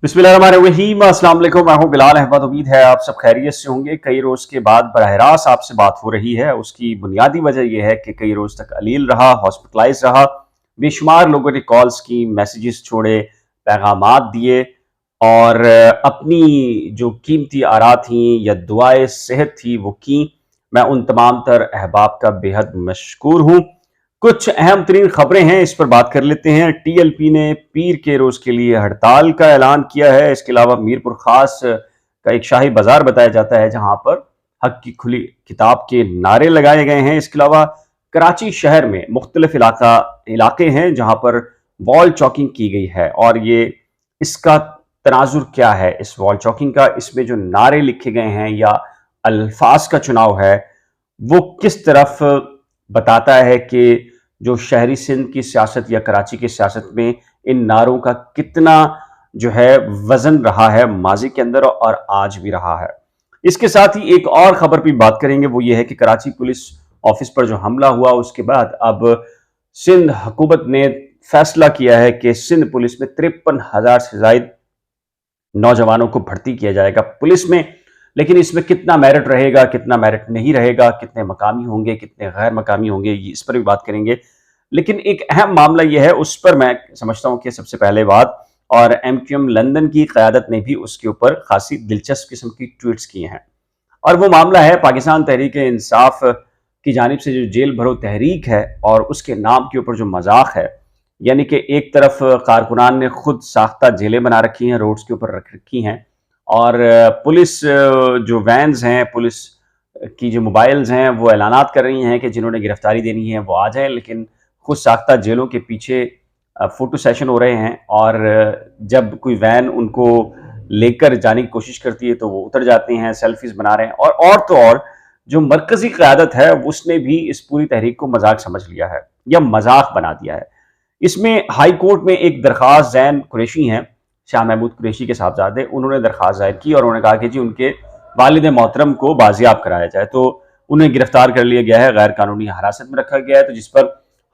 बिस्मिल्लाहिर्रहमानिर्रहीम। अस्सलाम वालेकुम। मैं हूं बिलाल अहमद। उम्मीद है आप सब खैरियत से होंगे। कई रोज़ के बाद बराह रास्त आपसे बात हो रही है। उसकी बुनियादी वजह यह है कि कई रोज़ तक अलील रहा, हॉस्पिटलाइज रहा। बेशुमार लोगों ने कॉल्स की, मैसेजेस छोड़े, पैगामात दिए और अपनी जो कीमती आरा थी या दुआएं सेहत थी वो की। मैं उन तमाम तर अहबाब का बेहद मशकूर हूँ। कुछ अहम तरीन खबरें हैं, इस पर बात कर लेते हैं। टीएलपी ने पीर के रोज के लिए हड़ताल का ऐलान किया है। इसके अलावा मीरपुर खास का एक शाही बाजार बताया जाता है जहां पर हक की खुली किताब के नारे लगाए गए हैं। इसके अलावा कराची शहर में मुख्तलिफ इलाके हैं जहां पर वॉल चौकिंग की गई है और ये इसका तनाजुर क्या है इस वॉल चौकिंग का, इसमें जो नारे लिखे गए हैं या अल्फाज का चुनाव है वो किस तरफ बताता है कि जो शहरी सिंध की सियासत या कराची की सियासत में इन नारों का कितना जो है वजन रहा है माजी के अंदर और आज भी रहा है। इसके साथ ही एक और खबर भी बात करेंगे, वो ये है कि कराची पुलिस ऑफिस पर जो हमला हुआ उसके बाद अब सिंध हुकूमत ने फैसला किया है कि सिंध पुलिस में 53,000 से ज्यादा नौजवानों को भर्ती किया जाएगा पुलिस में। लेकिन इसमें कितना मेरिट रहेगा, कितना मेरिट नहीं रहेगा, कितने मकामी होंगे, कितने गैर मकामी होंगे, इस पर भी बात करेंगे। लेकिन एक अहम मामला यह है, उस पर मैं समझता हूं कि सबसे पहले बात, और एमक्यूएम लंदन की क़यादत ने भी उसके ऊपर खासी दिलचस्प किस्म की ट्वीट्स किए हैं। और वो मामला है पाकिस्तान तहरीक इंसाफ की जानिब से जो जेल भरो तहरीक है और उसके नाम के ऊपर जो मजाक है, यानी कि एक तरफ कारकुनान ने खुद साख्ता जेलें बना रखी हैं, रोड्स के ऊपर रख रखी हैं, और पुलिस जो वैन्स हैं, पुलिस की जो मोबाइल्स हैं वो ऐलानात कर रही हैं कि जिन्होंने गिरफ्तारी देनी है वो आ जाएं, लेकिन खुद साख्ता जेलों के पीछे फोटो सेशन हो रहे हैं और जब कोई वैन उनको लेकर जाने की कोशिश करती है तो वो उतर जाते हैं, सेल्फीज बना रहे हैं। और तो और जो मरकजी क़यादत है उसने भी इस पूरी तहरीक को मजाक समझ लिया है या मजाक बना दिया है। इसमें हाई कोर्ट में एक दरख्वास्त जैन कुरैशी हैं, शाह महमूद कुरैशी के साहबजादे, उन्होंने दरख्वास्त दायर की और उन्होंने कहा कि जी उनके वालिद मोहतरम को बाजियाब कराया जाए। तो उन्हें गिरफ्तार कर लिया गया है, गैर कानूनी हिरासत में रखा गया है। तो जिस पर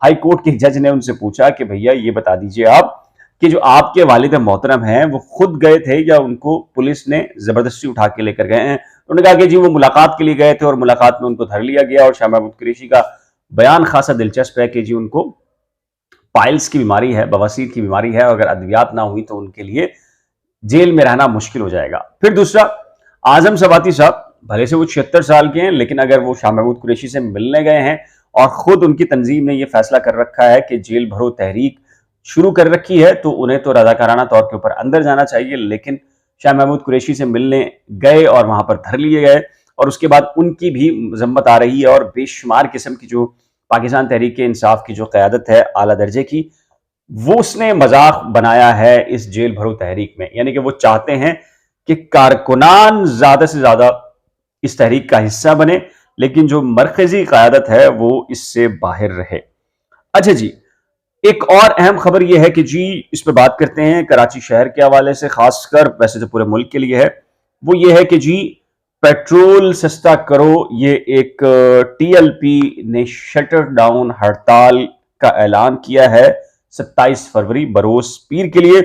हाई कोर्ट के जज ने उनसे पूछा कि भैया ये बता दीजिए आप कि जो आपके वालिद मोहतरम हैं वो खुद गए थे या उनको पुलिस ने जबरदस्ती उठा के लेकर गए हैं। उन्होंने कहा कि जी वो मुलाकात के लिए गए थे और मुलाकात में उनको धर लिया गया। और शाह महमूद कुरैशी का बयान खासा दिलचस्प है कि जी उनको पाइल्स की बीमारी है, बवासीर की बीमारी है, और अगर अद्वियात ना हुई तो उनके लिए जेल में रहना मुश्किल हो जाएगा। फिर दूसरा, आजम सवाती साहब, भले से वो 76 साल के हैं, लेकिन अगर वो शाह महमूद कुरैशी से मिलने गए हैं और खुद उनकी तंजीम ने यह फैसला कर रखा है कि जेल भरो तहरीक शुरू कर रखी है, तो उन्हें तो रजाकाराना तौर के ऊपर अंदर जाना चाहिए। लेकिन शाह महमूद कुरैशी से मिलने गए और वहां पर धर लिए गए और उसके बाद उनकी भी मजम्मत आ रही है और बेशुमार किस्म की जो पाकिस्तान तहरीक इंसाफ की जो क़यादत है आला दर्जे की, वो उसने मजाक बनाया है इस जेल भरो तहरीक में। यानी कि वो चाहते हैं कि कारकुनान ज्यादा से ज्यादा इस तहरीक का हिस्सा बने, लेकिन जो मरकजी क़यादत है वो इससे बाहर रहे। अच्छा जी, एक और अहम खबर यह है कि जी इस पर बात करते हैं कराची शहर के हवाले से, खासकर वैसे तो पूरे मुल्क के लिए है। वो ये है कि जी पेट्रोल सस्ता करो, ये एक टीएलपी ने शटर डाउन हड़ताल का ऐलान किया है 27 फरवरी बरोज पीर के लिए।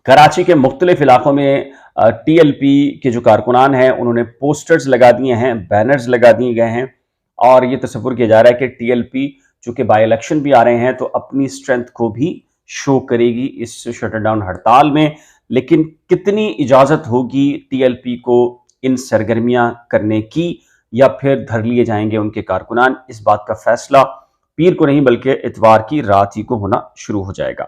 कराची के मुख्तलिफ इलाकों में टीएलपी के जो कारकुनान हैं उन्होंने पोस्टर्स लगा दिए हैं, बैनर्स लगा दिए गए हैं और ये तस्वुर किया जा रहा है कि टीएलपी चूंकि बाई इलेक्शन भी आ रहे हैं तो अपनी स्ट्रेंथ को भी शो करेगी इस शटर डाउन हड़ताल में। लेकिन कितनी इजाजत होगी टीएलपी को इन सरगर्मियां करने की या फिर धर लिए जाएंगे उनके कारकुनान, इस बात का फैसला पीर को नहीं बल्कि इतवार की रात ही को होना शुरू हो जाएगा।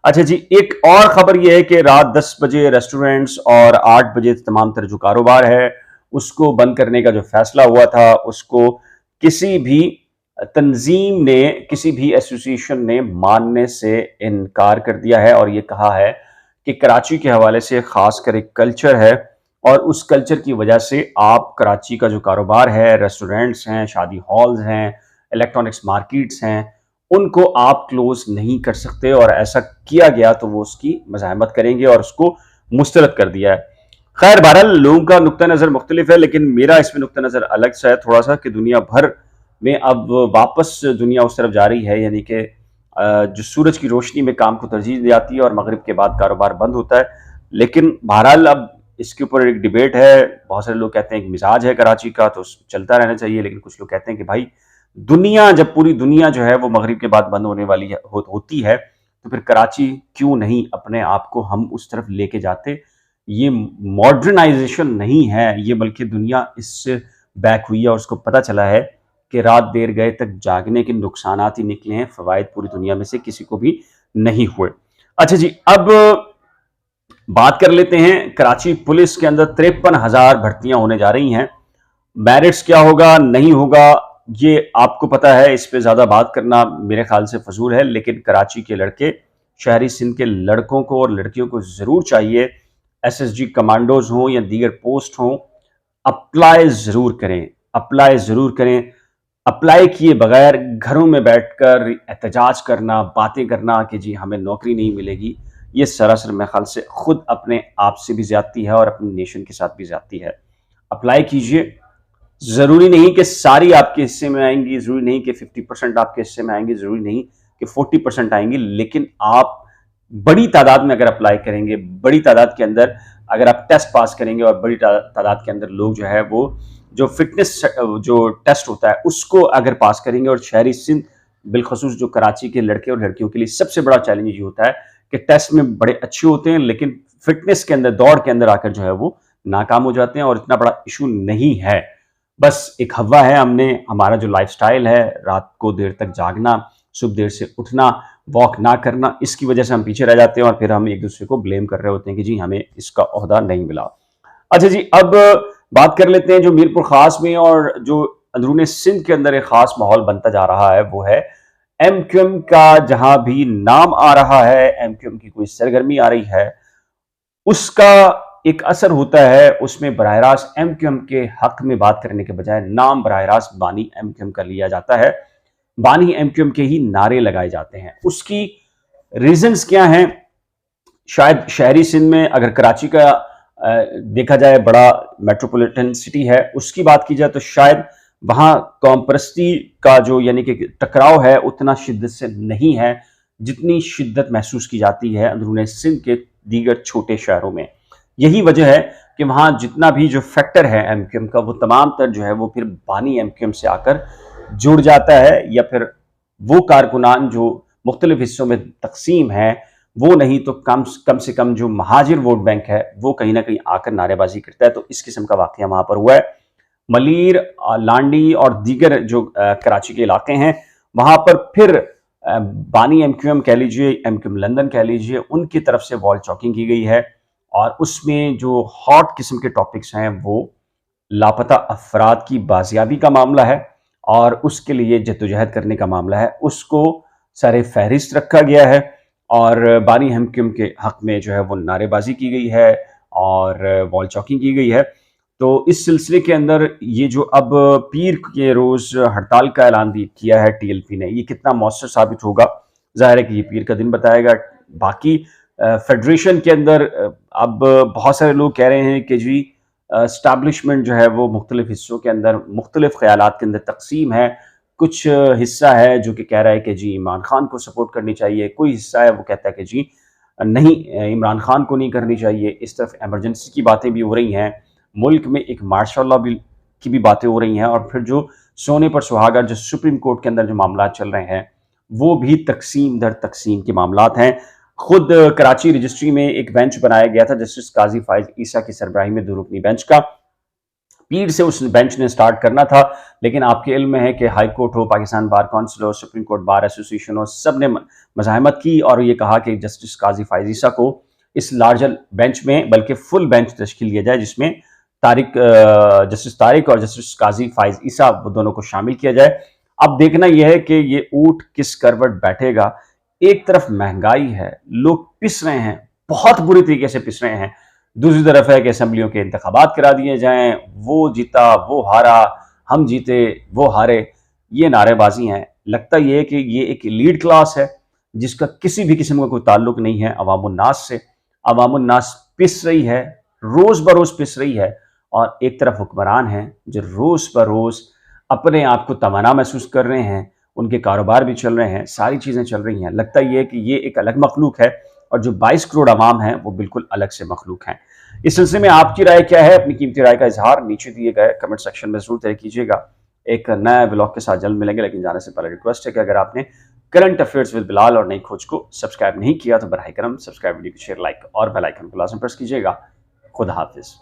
अच्छा जी, एक और खबर यह है कि रात 10 बजे रेस्टोरेंट्स और 8 बजे तमाम तरह जो कारोबार है उसको बंद करने का जो फैसला हुआ था उसको किसी भी तंजीम ने, किसी भी एसोसिएशन ने मानने से इनकार कर दिया है और ये कहा है कि कराची के हवाले से खासकर एक कल्चर है और उस कल्चर की वजह से आप कराची का जो कारोबार है, रेस्टोरेंट्स हैं, शादी हॉल्स हैं, इलेक्ट्रॉनिक्स मार्केट्स हैं, उनको आप क्लोज नहीं कर सकते और ऐसा किया गया तो वो उसकी मज़ाहमत करेंगे और उसको मुस्तरद कर दिया है। खैर बहरहाल लोगों का नुक्ता नज़र मुख्तलिफ है, लेकिन मेरा इसमें नुक्ता नज़र अलग सा है थोड़ा सा कि दुनिया भर में अब वापस दुनिया उस तरफ जा रही है, यानी कि जो सूरज की रोशनी में काम को तरजीह दी जाती है और मगरिब के बाद कारोबार बंद होता है। लेकिन बहरहाल अब इसके ऊपर एक डिबेट है। बहुत सारे लोग कहते हैं एक मिजाज है कराची का, तो चलता रहना चाहिए, लेकिन कुछ लोग कहते हैं कि भाई दुनिया, जब पूरी दुनिया जो है वो मगरिब के बाद बंद होने वाली है होती है, तो फिर कराची क्यों नहीं अपने आप को हम उस तरफ लेके जाते। ये मॉडर्नाइजेशन नहीं है ये, बल्कि दुनिया इससे बैक हुई है और उसको पता चला है कि रात देर गए तक जागने के नुकसानात ही निकले हैं, फवायद पूरी दुनिया में से किसी को भी नहीं हुए। अच्छा जी, अब बात कर लेते हैं कराची पुलिस के अंदर 53,000 भर्तियां होने जा रही हैं। मेरिट्स क्या होगा नहीं होगा ये आपको पता है, इस पे ज्यादा बात करना मेरे ख्याल से फजूल है, लेकिन कराची के लड़के, शहरी सिंध के लड़कों को और लड़कियों को जरूर चाहिए, एसएसजी कमांडोज हों या दीगर पोस्ट हों, अप्लाई जरूर करें, अप्लाई जरूर करें। अप्लाई किए बगैर घरों में बैठकर एहतजाज करना, बातें करना कि जी हमें नौकरी नहीं मिलेगी, ये सरासर मेरे ख्याल से खुद अपने आप से भी ज्यादती है और अपनी नेशन के साथ भी ज्यादती है। अप्लाई कीजिए, जरूरी नहीं कि सारी आपके हिस्से में आएंगी, जरूरी नहीं कि 50% आपके हिस्से में आएंगी, जरूरी नहीं कि 40% आएंगी, लेकिन आप बड़ी तादाद में अगर अप्लाई करेंगे, बड़ी तादाद के अंदर अगर आप टेस्ट पास करेंगे और बड़ी तादाद के अंदर लोग जो है वो जो फिटनेस जो टेस्ट होता है उसको अगर पास करेंगे, और शहरी सिंध बिलखसूस जो कराची के लड़के और लड़कियों के लिए सबसे बड़ा चैलेंज ये होता है कि टेस्ट में बड़े अच्छे होते हैं, लेकिन फिटनेस के अंदर, दौड़ के अंदर आकर जो है वो नाकाम हो जाते हैं, और इतना बड़ा इशू नहीं है, बस एक हवा है। हमने हमारा जो लाइफस्टाइल है, रात को देर तक जागना, सुबह देर से उठना, वॉक ना करना, इसकी वजह से हम पीछे रह जाते हैं और फिर हम एक दूसरे को ब्लेम कर रहे होते हैं कि जी हमें इसका ओहदा नहीं मिला। अच्छा जी, अब बात कर लेते हैं जो मीरपुर खास में और जो अंदरूनी सिंध के अंदर एक खास माहौल बनता जा रहा है, वो है एमक्यूएम का। जहां भी नाम आ रहा है, एमक्यूएम की कोई सरगर्मी आ रही है, उसका एक असर होता है, उसमें बराह रास्त एमक्यूएम के हक में बात करने के बजाय नाम बराह रास्त बानी एमक्यूएम का लिया जाता है, बानी एमक्यूएम के ही नारे लगाए जाते हैं। उसकी रीजंस क्या हैं? शायद शहरी सिंध में, अगर कराची का देखा जाए, बड़ा मेट्रोपॉलिटन सिटी है, उसकी बात की जाए तो शायद वहां कौम परस्ती का जो यानी कि टकराव है उतना शिद्दत से नहीं है जितनी शिद्दत महसूस की जाती है अंदरूनी सिंध के दीगर छोटे शहरों में। यही वजह है कि वहां जितना भी जो फैक्टर है एमक्यूएम का, वो तमाम तर जो है वो फिर बानी एमक्यूएम से आकर जुड़ जाता है, या फिर वो कारकुनान जो मुख्तलिफ हिस्सों में तकसीम है, वो नहीं तो कम से कम जो महाजिर वोट बैंक है वो कहीं ना कहीं आकर नारेबाजी करता है। तो इस किस्म का वाकया वहां पर हुआ है। मलीर, लांडी और दीगर जो कराची के इलाके हैं, वहां पर फिर बानी एमक्यूएम कह लीजिए, एमक्यूएम लंदन कह लीजिए, उनकी तरफ से वॉल चॉकिंग की गई है, और उसमें जो हॉट किस्म के टॉपिक्स हैं वो लापता अफराद की बाजियाबी का मामला है, और उसके लिए जद्दोजहद करने का मामला है, उसको सरे फहरिस्त रखा गया है, और बानी एमक्यूएम के हक में जो है वो नारेबाजी की गई है और वॉल चॉकिंग की गई है। तो इस सिलसिले के अंदर ये जो अब पीर के रोज हड़ताल का ऐलान किया है टीएलपी ने, ये कितना मौसर साबित होगा, जाहिर है कि ये पीर का दिन बताएगा। बाकी फेडरेशन के अंदर अब बहुत सारे लोग कह रहे हैं कि जी स्टैब्लिशमेंट जो है वो मुख्तलिफ हिस्सों के अंदर मुख्तलिफ ख्यालात के अंदर तकसीम है। कुछ हिस्सा है जो कि कह रहा है कि जी इमरान खान को सपोर्ट करनी चाहिए, कोई हिस्सा है वो कहता है कि जी नहीं, इमरान खान को नहीं करनी चाहिए। इस तरफ एमरजेंसी की बातें भी हो रही हैं, मुल्क में एक मार्शल लॉ बिल की भी बातें हो रही हैं, और फिर जो सोने पर सुहागा जो सुप्रीम कोर्ट के अंदर जो मामला चल रहे हैं वो भी तकसीम दर तकसीम के मामलात हैं। खुद कराची रजिस्ट्री में एक बेंच बनाया गया था जस्टिस काजी फाइज ईसा की सरबराही में, 2 रुकनी बेंच का। पीर से उस बेंच ने स्टार्ट करना था, लेकिन आपके इल्म में है कि हाई कोर्ट हो, पाकिस्तान बार काउंसिल हो, सुप्रीम कोर्ट बार एसोसिएशन हो, सब ने मज़ाहमत की और ये कहा कि जस्टिस काजी फाइज ईसा को इस लार्जर बेंच में, बल्कि फुल बेंच तश्कील दिया जाए, जिसमें जस्टिस तारिक और जस्टिस काजी फाइज ईसा, वो दोनों को शामिल किया जाए। अब देखना यह है कि ये ऊंट किस करवट बैठेगा। एक तरफ महंगाई है, लोग पिस रहे हैं, बहुत बुरी तरीके से पिस रहे हैं, दूसरी तरफ है कि असम्बलियों के इंतखाबात करा दिए जाएं, वो जीता वो हारा, हम जीते वो हारे, ये नारेबाजी हैं। लगता यह है कि ये एक लीड क्लास है जिसका किसी भी किस्म का कोई ताल्लुक नहीं है अवामुन्नास से। अवामुन्नास पिस रही है, रोज बरोज पिस रही है, और एक तरफ हुक्मरान हैं जो रोज बरोज अपने आप को तमन्ना महसूस कर रहे हैं, उनके कारोबार भी चल रहे हैं, सारी चीज़ें चल रही हैं। लगता यह है कि ये एक अलग मखलूक है और जो 22 करोड़ अवाम हैं वो बिल्कुल अलग से मखलूक हैं। इस सिलसिले में आपकी राय क्या है? अपनी कीमती राय का इजहार नीचे दिए गए कमेंट सेक्शन में जरूर तय कीजिएगा। एक नया ब्लॉग के साथ जल्द मिलेंगे, लेकिन जाने से पहले रिक्वेस्ट है कि अगर आपने करंट अफेयर्स विद बिलाल और नई खोज को सब्सक्राइब नहीं किया तो बराह करम सब्सक्राइब, वीडियो को शेयर, लाइक और बेल आइकन को लाजम प्रेस कीजिएगा। खुदा हाफिज।